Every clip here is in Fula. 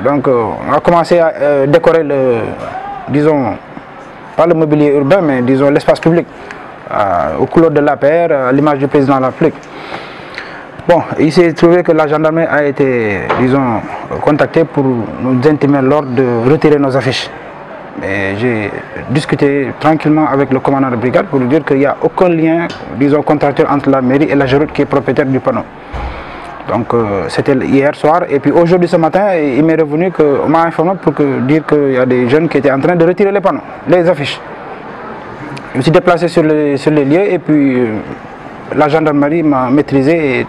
Donc on a commencé à décorer disons, pas le mobilier urbain, mais disons l'espace public, aux couleurs de l'APR, à l'image du président de la République. Bon, il s'est trouvé que la gendarmerie a été, disons, contactée pour nous intimer l'ordre de retirer nos affiches. J'ai discuté tranquillement avec le commandant de brigade pour lui dire qu'il n'y a aucun lien, disons, contractuel entre la mairie et la Géroute qui est propriétaire du panneau. Donc c'était hier soir, et puis aujourd'hui ce matin, il m'est revenu qu'on m'a informé pour dire qu'il y a des jeunes qui étaient en train de retirer les panneaux, les affiches. Je me suis déplacé sur les lieux et puis la gendarmerie m'a maîtrisé et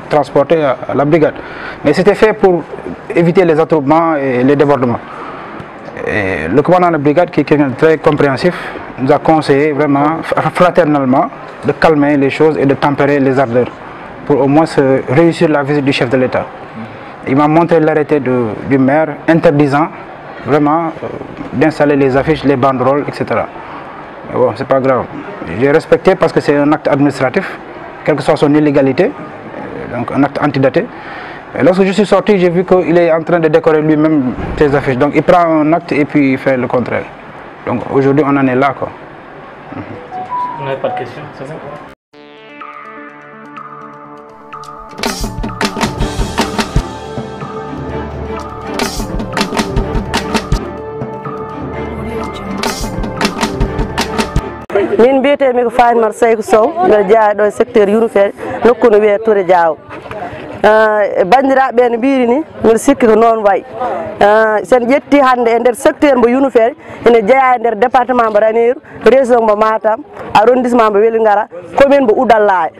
transporté à la brigade. Mais c'était fait pour éviter les attroupements et les débordements. Et le commandant de la brigade, qui est quelqu'un de très compréhensif, nous a conseillé vraiment fraternellement de calmer les choses et de tempérer les ardeurs, pour au moins réussir la visite du chef de l'État. Il m'a montré l'arrêté du maire interdisant vraiment d'installer les affiches, les banderoles, etc. Mais bon, c'est pas grave. J'ai respecté parce que c'est un acte administratif, quelle que soit son illégalité, donc un acte antidaté. Et lorsque je suis sorti, j'ai vu qu'il est en train de décorer lui-même ses affiches. Donc il prend un acte et puis il fait le contraire. Donc aujourd'hui, on en est là, quoi. Vous n'avez pas de questions, c'est bon? Min mbiyetemi ko Fatimata Saykou Sow mbeɗa jeeya ɗo e secteur Yunufere nokku no wiye Touré Diaw. Bandiraɓe no mbiri ni mbiɗa sikki ko noon wayi. Sen ƴetti hande e nder secteur mbo Yunufere ene jeeya e nder département mbo Ranerou, région mbo Matam, arrondissement mbo Wélingara, commune mbo Oudallaya.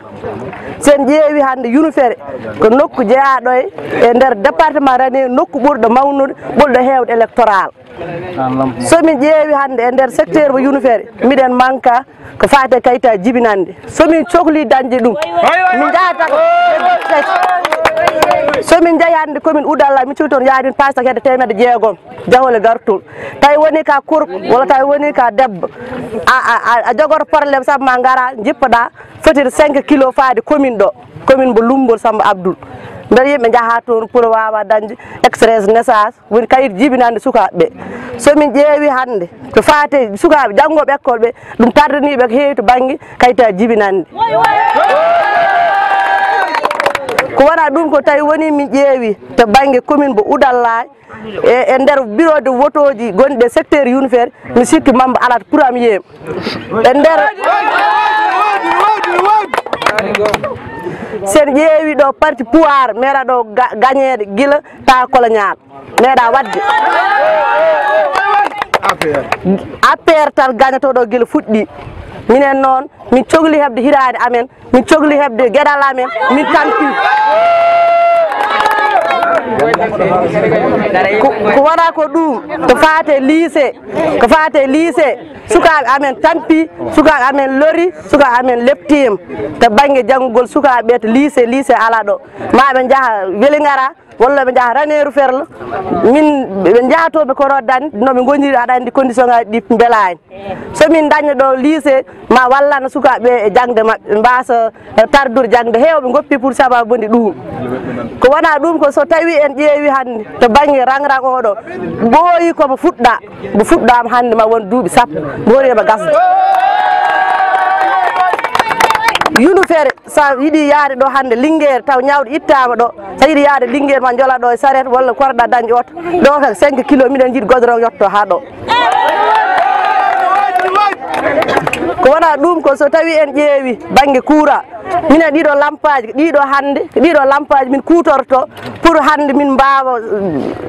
Sen ƴeewi hande Yunufere ko nokku jeeyaɗo e nder département Ranerou, nokku ɓurɗo mawnude ɓurɗo hewde électoral. Somin ƴeewi hande e nder secteur mo Yunufere miɗen manka ko fate kayitaji jibinande. Somin cohli dañde ɗum min jahata somin jeeyi hande commune Oudallaya mi cuwi toon yaadin pasta hedde temedde jeegom jahole gartol. Tawi woni ka korko walla tawi woni ka debbo a jogoto probléme saabu ma gara jippoɗa fotide 5 kilos faade commune ɗo, commune mo Lumbol Samba Abdoul. Mbeɗa yimɓe jaha toon pour wawa dañde extrait naissance woni kayit jibinande sukaɓe ɓe. Somin ƴeewi hande ko fate sukaɓe janggoɓe école ɓe ɗum tardaniɓe ko heewi to banggue kayitaji jibinande. Ko wona ɗum ko tawi woni min ƴeewi to banggue commune mo Oudallaya e nder bureau de votoji gonɗi secteur Yunufere mi sikki Mamba alata premier e nder sen ƴeewi ɗo parti pouvoir meeɗa ɗo gagnede guila ta colonial meeɗa wadde APR tan gagnatoɗo guila fuɗɗi. Minen noon min cohli hebde hirade amen, min cohli hebde gueɗal amen, min tampi ko wona ko ɗum to fate lycée sukaɓe amen tampi, sukaɓe amen lori, sukaɓe amen leptima to banggue janggugol sukaɓe to lycée ala ɗo ma ɓe jaaha Wélingara walla ɓe jaaha Ranerou Ferlo min ɓe jahatoɓe ko roddani no ɓe goniri aɗa andi condition ngaji ɗi beelani. Somin daña ɗo lycée ma wallana sukaɓe e jangde mabɓe mbasa tardude jangde hewɓe goppi pour sababude ɗum. Ko wona ɗum ko so tawi en ƴeewi hande to banggue rangrang oɗo ɓooyi komo fuɗɗama hande ma won duuɓi sappo ɓooyima gasde. Yunufere sa yiɗi yaade ɗo hande Linguére taw ñawde ittama ɗo sa yiɗi yaade Linguére ma jola ɗo e saret walla korɗa dañƴe oto ɗo tan 5 kilos miɗen jiiɗi goudron yotto ha ɗo. Ko wona ɗum ko so tawi en ƴeewi banggue courant minen ɗiɗo lampaji min kutorto pour hande min mbawa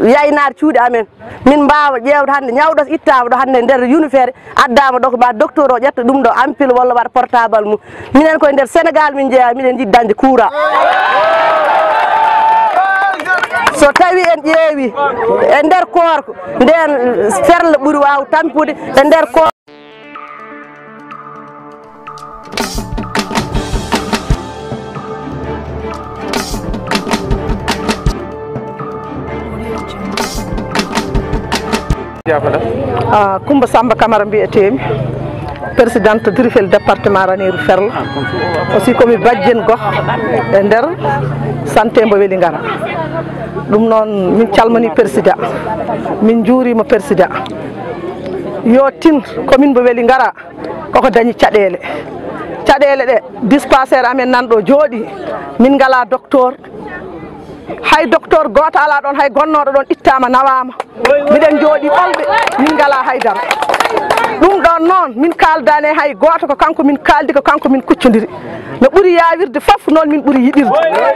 yaynade cuuɗi amen, min mbawa ƴewde hande ñawɗo so ittama ɗo hande nder Yunufere addama ɗo ko mbaɗa docteur o ƴetta ɗum ɗo ampule walla waɗa portable mum. Minen koye nder Sénégal min jeeya miɗen jiiɗi dañde courant. So tawi en ƴeewi e nder korko nden ferle ɓuuri waw tampude e nder korko Kumba Samba Camara mbiyetemi présidente Drifel département Ranérou Ferlo aussi komi bajjen gox e nder santé mbo weli ngara ɗum noon min calmini président min juurima président yo tin commune mbo weli ngara koko dañi caɗele ɗe dispensaire amen nanɗo jooɗi min ngala docteur hay docteur goto ala ɗon hay gonnoɗo ɗon ittama nawama miɗen jooɗi ɓolɓe min ngala haydara ɗum ɗon noon min kaldani hay goto ko kanko min kaldi ko kanko min kuccodiri no ɓuuri yawirde foof noon min ɓuuri yiɗirde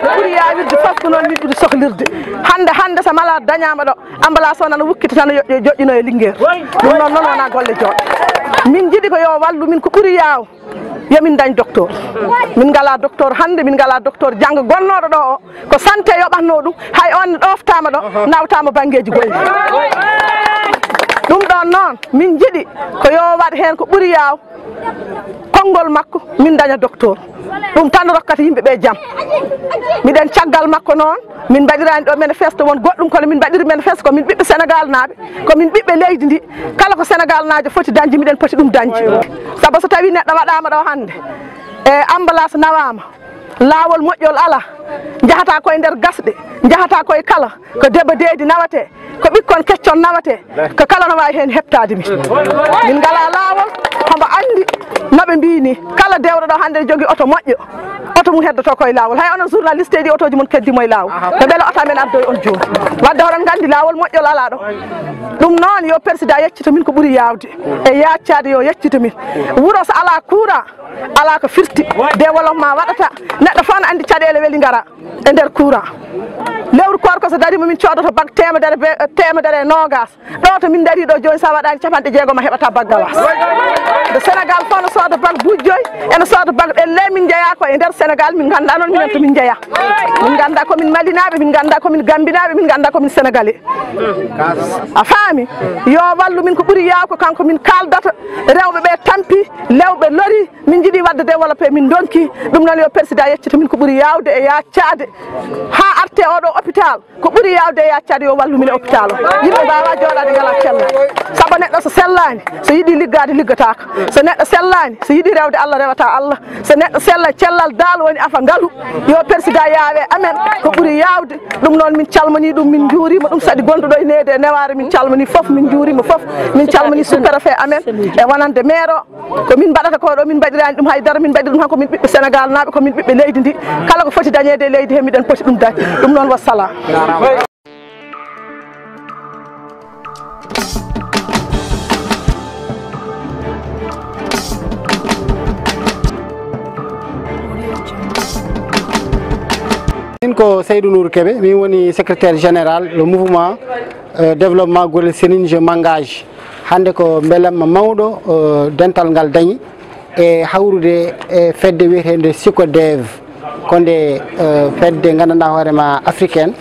no ɓuuri yawirde foof ko noon min ɓuuri sohlirde hande so malade dañama ɗo ambulance o nana wukkita tan joƴƴino e Linguére ɗum noon noon wona golle jooɗo min jiiɗi ko yo wallu min ko ɓuuri yaw yomin dañ docteur min ngala docteur hande min ngala docteur janggo gonnoɗo ɗo o ko santé yoɓatno ɗum hay on ɗoftama ɗo nawtama banggueji goƴƴi ɗum ɗon noon min jiiɗi ko yo waɗ hen ko ɓuuri yaw konngol makko min daña docteur ɗum tan rokkata yimɓeɓe jaam miɗen caggal makko noon min mbaɗirani ɗo manifeste won goɗɗum kono min mbaɗiri manifeste komin ɓiɓɓe Sénégal naaɓe komin ɓiɓɓe leydi ndi kala ko Sénégal naajo foti dañde miɗen poti ɗum dañde saabu so tawi neɗɗo waɗama ɗo hande e ambulance nawama lawol moƴƴol ala jahata koye nder gasɗe jahata koye kala ko debbo deedi nawate ko ɓikkon keccon nawate ko kala no wawi hen heptade min ngala lawol hombo andi noɓe mbini kala dewɗo ɗo hande jogui oto moƴƴo oto mum heddoto koye lawol hay onon journaliste ji otoji mon keddimo e lawol ko beele oto amen addoy on joni wadde hoɗon gandi lawol moƴƴol ala ɗo ɗum noon yo président yeccita min ko ɓuuri yawde e yaccade yo yeccita min wuuro so ala courant ala ko firti développement waɗata neɗɗo fof ne andi caɗele weeli ngara e nder courant lewru korko so darima min codoto bag temedere e nogas ɗo to min dari ɗo joni sa waɗani 60 a heɓata bag galas de Sénégal fof no sooda bag buuji joyyi ene sooda bag ɗelle min jeeya ko e nder Sénégal min ganda noon minen to min jeeya min ganda komin malinaɓe min ganda komin gambinaɓe min ganda komin sénégalais a faami yo wallu min ko ɓuuri yaw ko kanko min kaldata rewɓeɓe tampi lewɓe lori min jiiɗi wadde développé min donki ɗum noon yo président yeccita min ko ɓuuri yawde e yaccade ha arte oɗo hôpital ko ɓuuri yawde e yaccade yo wallu min e hôpital o yimɓe mbawa joɗade ngala cellal saabu neɗɗo so sellani so yiiɗi liggade liggataka so neɗɗo sellani so yiiɗi rewde Allah rewata Allah so neɗɗo sella cellal dal woni afa ngaalu yo président yaawe amen ko ɓuuri yawde ɗum noon min calmini ɗum min juurima ɗum saɗi gonɗuɗo e neede e neware min calmini foof min juurima foof min calmini sous-préfet amen e wonande maire o ko min mbaɗata ko ɗo min mbaɗirani ɗum haydara min mbaɗiri ɗum han komin ɓiɓɓe Sénégal naaɓe komin ɓiɓɓe leydi ndi kala ko foti dañede e leydi he miɗen poti ɗum dañde ɗum noon wassalam ko Seydou Nour Kébé mi woni secrétaire général le mouvement développement Gorel Sénin je m'engage hande ko belamma mawɗo dental ngal dañi e hawrude e fedde wiyetede Sicodev konde fedde gandanɗa hoorema africaine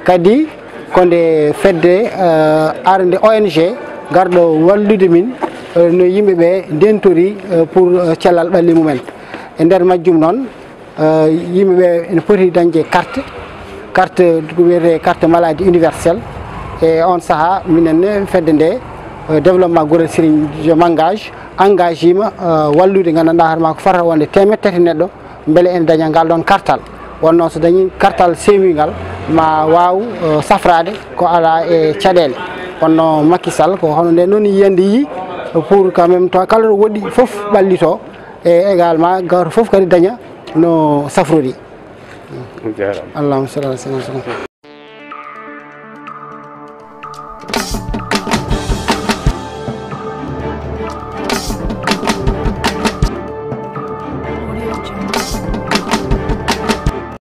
kadi konde fedde arde ONG garɗo wallude min no yimɓeɓe dentori pour cellal ɓalli mumen e nder majjum noon yimɓeɓe ene poti dañde carte ko wiyete carte maladie universelle e on saaha minen fedde nde développement Gorel Sérin je m'engage engagima wallude gandanɗa hoorema ko fotata wonde 300 neɗɗo beele ene daña ngal ɗon kartal wonno so dañi kartal seewingal ma waw safrade ko ala e caɗele wonno Macky Sall ko hono nde noon yiyande yi pour quand même to kala ɗo woɗɗi foof ɓallito e également goto foof kadi daña no safrori. Allahumma salli ala sayyidina